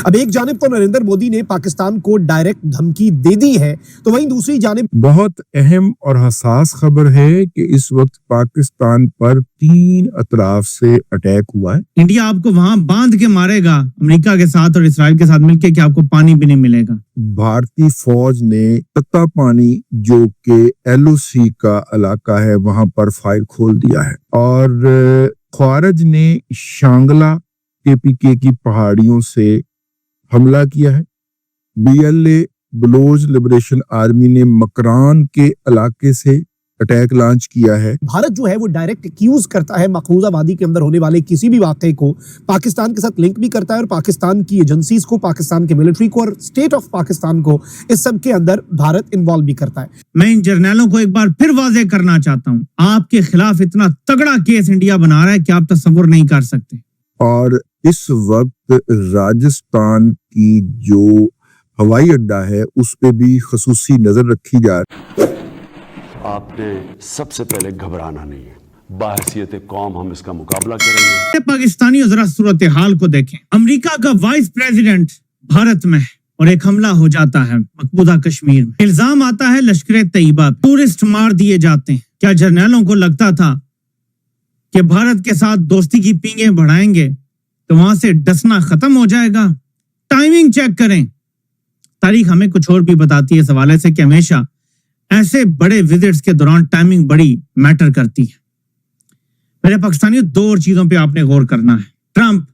اب ایک جانب تو نریندر مودی نے پاکستان کو ڈائریکٹ دھمکی دے دی ہے، تو وہیں دوسری جانب بہت اہم اور حساس خبر ہے کہ اس وقت پاکستان پر 3 اطراف سے اٹیک ہوا ہے۔ انڈیا آپ کو وہاں باندھ کے مارے گا امریکہ کے ساتھ اور اسرائیل کے ساتھ مل کے، کہ آپ کو پانی بھی نہیں ملے گا۔ بھارتی فوج نے تتا پانی جو کہ LOC کا علاقہ ہے وہاں پر فائر کھول دیا ہے، اور خوارج نے شانگلہ KPK کی پہاڑیوں سے حملہ کیا ہے۔ BLA بلوچ لبریشن آرمی نے مکران کے علاقے سے اٹیک لانچ کیا ہے۔ بھارت جو ہے وہ ڈائریکٹ ایکیوز کرتا ہے مقبوضہ وادی کے اندر ہونے والے کسی بھی واقعے کو، پاکستان کے ساتھ لنک بھی کرتا ہے، اور پاکستان کی ایجنسیز کو، پاکستان کے ملٹری کو اور اسٹیٹ آف پاکستان کو اس سب کے اندر بھارت انوالو بھی کرتا ہے۔ میں ان جرنیلوں کو ایک بار پھر واضح کرنا چاہتا ہوں، آپ کے خلاف اتنا تگڑا کیس انڈیا بنا رہا ہے کہ آپ تصور نہیں کر سکتے۔ اور اس وقت راجستھان کی جو ہوائی اڈہ ہے اس پہ بھی خصوصی نظر رکھی جا رہی ہے۔ آپ نے سب سے پہلے گھبرانا نہیں ہے، بحیثیت قوم ہم اس کا مقابلہ کریں گے۔ پاکستانیوں ذرا صورتحال کو دیکھیں، امریکہ کا وائس پریزیڈنٹ بھارت میں، اور ایک حملہ ہو جاتا ہے مقبوضہ کشمیر میں، الزام آتا ہے لشکر طیبہ، ٹورسٹ مار دیے جاتے ہیں۔ کیا جرنیلوں کو لگتا تھا کہ بھارت کے ساتھ دوستی کی پینگیں بڑھائیں گے تو وہاں سے ڈسنا ختم ہو جائے گا؟ ٹائمنگ چیک کریں، تاریخ ہمیں کچھ اور بھی بتاتی ہے اس حوالے سے کہ ہمیشہ ایسے بڑے وزٹس کے دوران ٹائمنگ بڑی میٹر کرتی ہے۔ میرے پاکستانیوں، 2 اور چیزوں پہ آپ نے غور کرنا ہے۔ ٹرمپ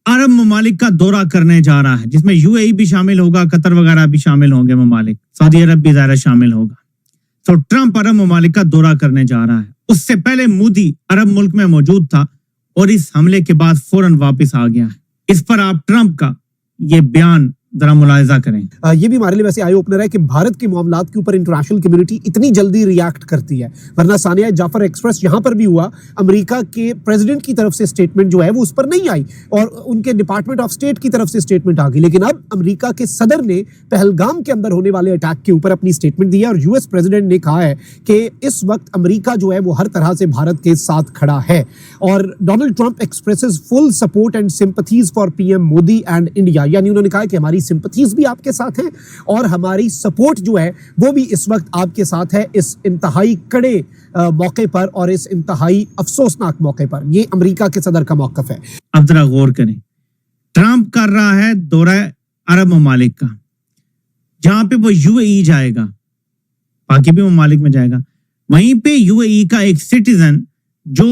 عرب ممالک کا دورہ کرنے جا رہا ہے، جس میں UAE بھی شامل ہوگا، قطر وغیرہ بھی شامل ہوں گے ممالک، سعودی عرب بھی ظاہر شامل ہوگا۔ تو ٹرمپ عرب ممالک کا دورہ کرنے جا رہا ہے۔ اس سے پہلے مودی عرب ملک میں موجود تھا اور اس حملے کے بعد فوراً واپس آ گیا ہے۔ اس پر آپ ٹرمپ کا یہ بیان ذرا ملاحظہ کریں۔ یہ بھی ہمارے لیے ویسے آئی اوپنر ہے کہ بھارت کے معاملات کے اوپر انٹرنیشنل کمیونٹی اتنی جلدی ریاکٹ کرتی ہے، ورنہ ثانیہ جعفر ایکسپریس یہاں پر بھی ہوا، امریکہ کے پریزیڈنٹ کی طرف سے سٹیٹمنٹ جو ہے وہ اس پر نہیں آئی، اور ان کے ڈپارٹمنٹ آف اسٹیٹ کی طرف سے سٹیٹمنٹ آ گئی، لیکن اب امریکہ کے صدر نے پہلگام کے اندر ہونے والے اٹیک کے اوپر اپنی سٹیٹمنٹ دی ہے، اور US پریزیڈنٹ نے کہا ہے کہ اس وقت امریکہ جو ہے وہ ہر طرح سے بھارت کے ساتھ کھڑا ہے، اور Donald Trump expresses full support and sympathies for PM Modi and India, یعنی انہوں نے کہا کہ ہماری سمپتھیز بھی آپ کے ساتھ ہیں اور ہماری سپورٹ جو ہے وہ بھی اس وقت آپ کے ساتھ ہے اس انتہائی کڑے موقع پر اور اس انتہائی افسوسناک موقع پر۔ یہ امریکہ کے صدر کا موقف ہے۔ اب ذرا غور کریں، ٹرمپ کر رہا ہے دورہ عرب ممالک کا، جہاں پہ وہ UAE جائے گا، باقی بھی ممالک میں جائے گا، وہیں پہ UAE کا ایک سٹیزن جو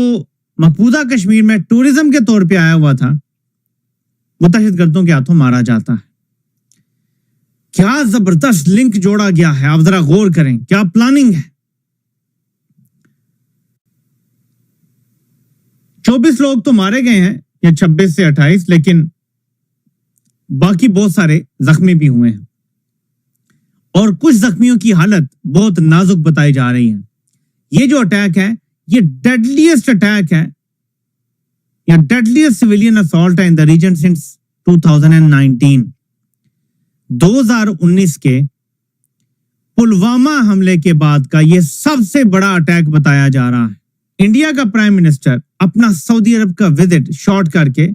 مقبوضہ کشمیر میں ٹورزم کے طور پہ آیا ہوا تھا، وہ دہشت گردوں کے ہاتھوں مارا جاتا ہے۔ کیا زبردست لنک جوڑا گیا ہے، آپ ذرا غور کریں، کیا پلاننگ ہے۔ 24 لوگ تو مارے گئے ہیں، یا 26 سے 28، لیکن باقی بہت سارے زخمی بھی ہوئے ہیں، اور کچھ زخمیوں کی حالت بہت نازک بتائی جا رہی ہے۔ یہ جو اٹیک ہے یہ ڈیڈلیسٹ اٹیک ہے، یا ڈیڈلیسٹ سویلین اسالٹ ہے ان دا ریجن سنس 2019۔ 2019 کے پلوامہ حملے کے بعد کا یہ سب سے بڑا اٹیک بتایا جا رہا ہے۔ انڈیا کا پرائم منسٹر اپنا سعودی عرب کا وزٹ شارٹ کر کے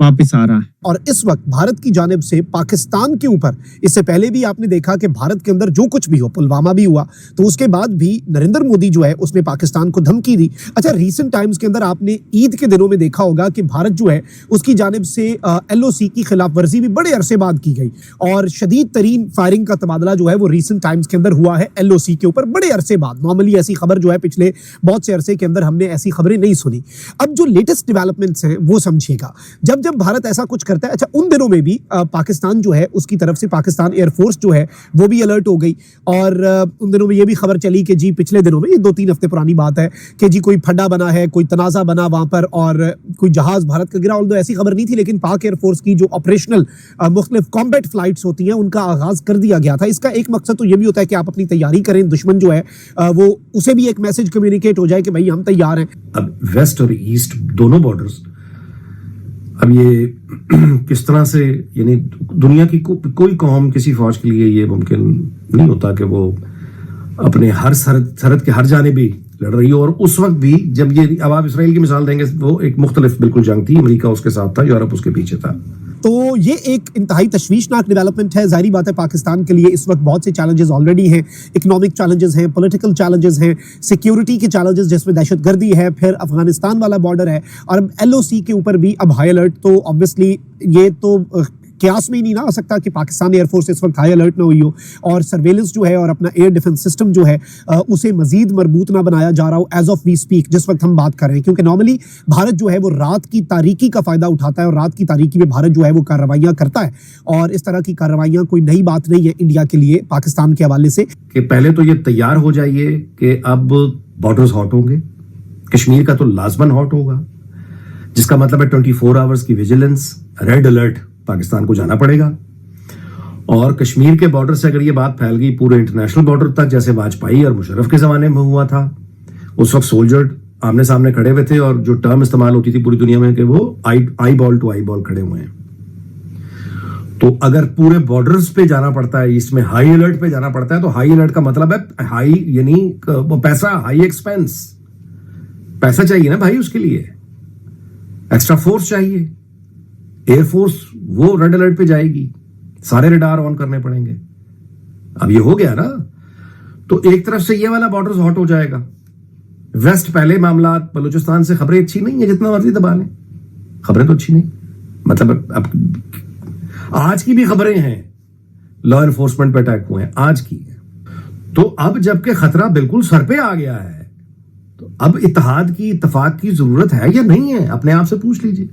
واپس آ رہا ہے، اور اس وقت بھارت کی جانب سے پاکستان کے اوپر، اس سے پہلے بھی آپ نے دیکھا کہ بھارت کے اندر جو کچھ بھی ہو، پلوامہ بھی ہوا، تو اس کے بعد بھی نریندر مودی جو ہے اس نے پاکستان کو دھمکی دی۔ اچھا، ریسنٹ ٹائمز کے اندر آپ نے عید کے دنوں میں دیکھا ہوگا کہ بھارت جو ہے اس کی جانب سے LOC کی خلاف ورزی بھی بڑے عرصے بعد کی گئی، اور شدید ترین فائرنگ کا تبادلہ جو ہے وہ ریسنٹ ٹائمز کے اندر ہوا ہے LOC کے اوپر بڑے عرصے بعد۔ نارملی ایسی خبر جو ہے پچھلے بہت سے عرصے کے اندر ہم نے ایسی خبریں نہیں سنی۔ اب جو لیٹسٹ ڈیولپمنٹس ہیں وہ سمجھیے گا، جب بھارت ایسا کچھ کرتا ہے، اچھا ان دنوں میں بھی پاکستان جو ہے اس کی طرف سے پاکستان ایئر فورس جو ہے وہ بھی الرٹ ہو گئی، اور ان دنوں میں یہ بھی خبر چلی کہ جی پچھلے دنوں میں، یہ 2-3 ہفتے پرانی بات ہے، کہ جی کوئی پھڈا بنا ہے، کوئی تنازع بنا وہاں پر، اور کوئی جہاز بھارت کا گرا۔ although ایسی خبر نہیں تھی، لیکن پاک ایئر فورس کی جو آپریشنل مختلف کمبیٹ فلائٹس ہوتی ہیں ان کا آغاز کر دیا گیا تھا۔ اس کا ایک مقصد تو یہ بھی ہوتا ہے کہ آپ اپنی تیاری کریں، دشمن جو ہے وہ اسے بھی ایک میسج کمیونیکیٹ ہو جائے کہ بھائی ہم تیار ہیں۔ اب ویسٹ اور ایسٹ دونوں بارڈرز، اب یہ کس طرح سے، یعنی دنیا کی کوئی قوم کسی فوج کے لیے یہ ممکن نہیں ہوتا کہ وہ اپنے ہر سرحد کے ہر جانب بھی لڑ رہی ہو، اور اس وقت بھی جب یہ، اب آپ اسرائیل کی مثال دیں گے، وہ ایک مختلف بالکل جنگ تھی، امریکہ اس کے ساتھ تھا، یورپ اس کے پیچھے تھا۔ تو یہ ایک انتہائی تشویشناک ڈیولپمنٹ ہے. ظاہری بات ہے پاکستان کے لیے اس وقت بہت سے چیلنجز آلریڈی ہیں, اکنامک چیلنجز ہیں, پولیٹیکل چیلنجز ہیں, سیکیورٹی کے چیلنجز جس میں دہشت گردی ہے, پھر افغانستان والا بارڈر ہے, اور اب ایل او سی کے اوپر بھی اب ہائی الرٹ. تو آبویسلی یہ تو قیاس میں ہی نہیں نہ آ سکتا کہ پاکستان ایئر فورس اس وقت ہائی الرٹ نہ ہوئی ہو, اور سرویلنس جو ہے اور اپنا ایئر ڈیفنس سسٹم جو ہے اسے مزید مربوط نہ بنایا جا رہا ہو ایز آف وی اسپیک جس وقت ہم بات کر رہے ہیں. کیونکہ نارملی بھارت جو ہے وہ رات کی تاریکی کا فائدہ اٹھاتا ہے, اور رات کی تاریکی میں بھارت جو ہے وہ کارروائیاں کرتا ہے, اور اس طرح کی کارروائیاں کوئی نئی بات نہیں ہے انڈیا کے لیے پاکستان کے حوالے سے. کہ پہلے تو یہ تیار ہو جائیے کہ اب بارڈرز ہاٹ ہوں گے, کشمیر کا تو لازماً ہاٹ ہوگا, جس کا مطلب ہے 24 آورز کی ویجیلنس, ریڈ الرٹ پاکستان کو جانا پڑے گا. اور کشمیر کے بارڈر سے اگر یہ بات پھیل گئی پورے انٹرنیشنل بارڈر تک, جیسے واجپئی اور مشرف کے زمانے میں ہوا تھا, اس وقت سولجر آمنے سامنے کھڑے ہوئے تھے, اور جو ٹرم استعمال ہوتی تھی پوری دنیا میں کہ وہ آئی بال ٹو آئی بال کھڑے ہوئے ہیں. تو اگر پورے بارڈرز پہ جانا پڑتا ہے, اس میں ہائی الرٹ پہ جانا پڑتا ہے, تو ہائی الرٹ کا مطلب ہے ہائی, یعنی پیسہ, ہائی ایکسپینس, پیسہ چاہیے نا بھائی, اس کے لیے ایکسٹرا فورس چاہیے. ایئر فورس وہ ریڈ الرٹ پہ جائے گی, سارے ریڈار آن کرنے پڑیں گے. اب یہ ہو گیا نا, تو ایک طرف سے یہ والا بارڈر ہاٹ ہو جائے گا. ویسٹ پہلے معاملات, بلوچستان سے خبریں اچھی نہیں ہیں, جتنا مرضی دبا لیں, خبریں تو اچھی نہیں. مطلب اب آج کی بھی خبریں ہیں لا انفورسمنٹ پہ اٹیک ہوئے ہیں, آج کی. تو اب جب کہ خطرہ بالکل سر پہ آ گیا ہے, تو اب اتحاد کی, اتفاق کی ضرورت ہے یا نہیں ہے, اپنے آپ سے پوچھ لیجیے.